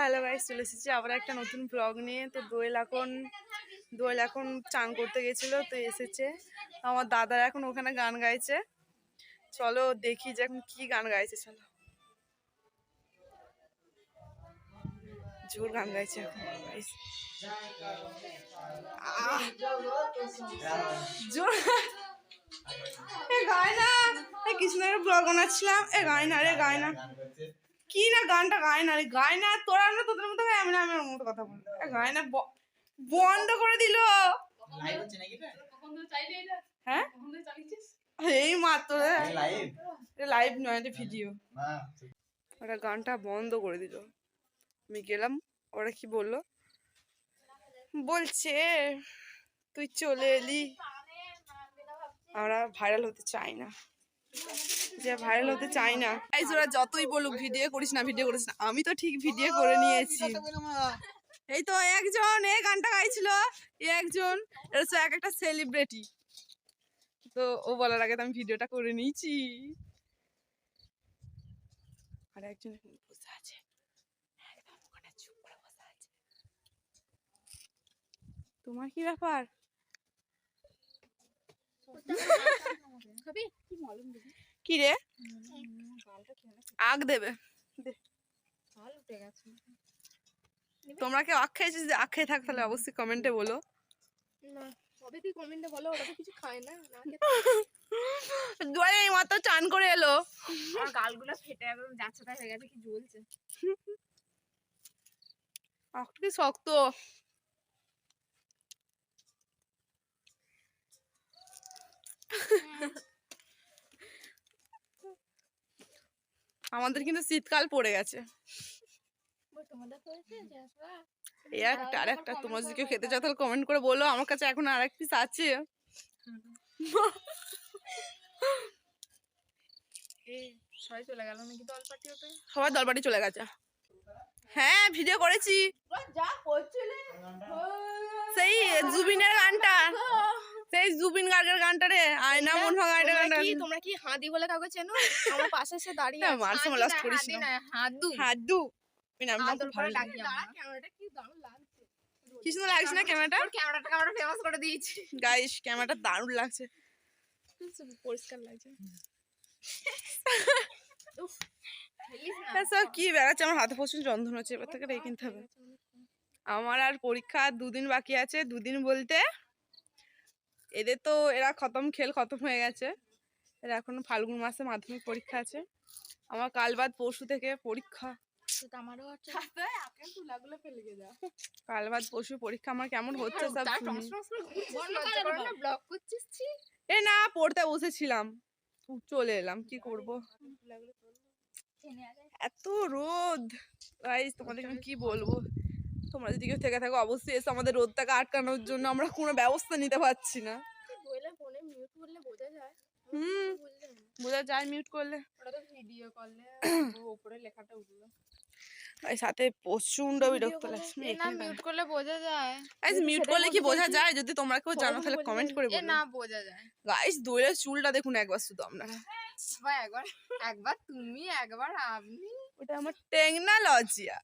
Hello guys, চলে এসেছি আবার একটা নতুন ব্লগ নিয়ে। তো দোয়েল এখন চান করতে গেছিল, তো এসেছে। আমার দাদারা এখন ওখানে গান গাইছে। চলো দেখি যে এখন কি গান গাইছে। চলো, জোর গান গাইছে এখন গাইস। জোর গায় না, কৃষ্ণের ব্লগ বানাচ্ছিলাম। গায় না রে, গায় না, কি না গানটা গায় না রে, গায় না। তোরা না তোদের মতো গায়, আমি না আমার মতো কথা বলি। গায় না, বন্ধ করে দিল। হ্যাঁ এই মাত্র লাইভ নয়, এটা ভিডিও। ওরা গানটা বন্ধ করে দিল। আমি গেলাম, ওরা কি বললো, বলছে তুই চলে এলি, আমরা ভাইরাল হতে চাই না, যে ভাইরাল হতে চাই না। ওরা যতই বলুক ভিডিও করিস না, ভিডিও করিস না, আমি তো ঠিক ভিডিও করে নিয়েছি। এই তো একজন এই গানটা গাইছিল, একজন এক একটা সেলিব্রিটি। তো ও বলার আগে তো আমি ভিডিওটা করে নিয়েছি। আর একজন বসে আছে, একদম ওখানে চুপ করে বসে আছে। তোমার কি ব্যাপার? কি রে, আগ দেবে? তোমরা কেউ আখ খেয়েছিস? যে আখ খেয়ে থাক তাহলে অবশ্যই কমেন্টে বলো। এই মাত্র চান করে এলো, আমার গালগুলো ফেটে একদম যাচ্ছে তাই হয়ে গেছে, কি জ্বলছে। আখটা কি শক্ত। আমাদের কিন্তু শীতকাল পড়ে গেছে। আরেকটা তোমরা যদি কেউ খেতে চাও তাহলে কমেন্ট করে বলো। আমার কাছে এখন আরেক পিস আছে। সবাই চলে গেল নাকি দল পার্টি হতে? সবাই দলপাটি চলে গেছে। হ্যাঁ ভিডিও করেছি, সেই জুবিনের গানটা, সেই জুবিন গার্গের গানটা রে, আয়না মন ভাঙা এটা গানটা। তোমরা কি হাদি বলে কাউকে চেনো? আমার পাশে এসে দাঁড়িয়ে আছে। মারসে লাস্ট করিস না, হাদু এই নামটা খুব ভালো লাগে। ক্যামেরাটা কি দারুণ লাগছে, কি সুন্দর লাগছে না ক্যামেরাটা? ক্যামেরাটাকে আমরা ফেমাস করে দিয়েছি গাইস। ক্যামেরাটা দারুণ লাগছে, পরিষ্কার লাগছে। সব কি বেড়াচ্ছে, আমার হাতে প্রচুর যন্ত্রণা হচ্ছে, এবার থেকে রেখে কিনতে হবে। আমার আর পরীক্ষা 2 দিন বাকি আছে। 2 দিন বলতে এদের তো এরা খেল খতম হয়ে গেছে। এরা এখন ফাল্গুন মাসে মাধ্যমিক পরীক্ষা আছে। আমার কাল বাদ পরশু থেকে পরীক্ষা। কাল বাদ পরশু পরীক্ষা। আমার কেমন হচ্ছে সব এ না, পড়তে বসেছিলাম, চলে এলাম, কি করব। এত রোদ গাইস, তোমাদের কি বলবো। তোমরা যদি কেউ থেকে থাকো অবশ্যই এসে আমাদের রোদটাকে আটকানোর জন্য। আমরা কোনো ব্যবস্থা নিতে পারছি না। বোঝা যায় মিউট করলে, সাথে প্রচন্ড বিরক্ত লাগছে। মিউট করলে বোঝা যায়, মিউট করলে কি বোঝা যায়? যদি তোমরা কেউ জানো তাহলে কমেন্ট করে বলো। না বোঝা যায় গাইস, দোয়েলের চুলটা দেখুন একবার শুধু আপনারা। একবার তুমি, একবার আপনি। ওটা আমার টেকনোলজিয়া।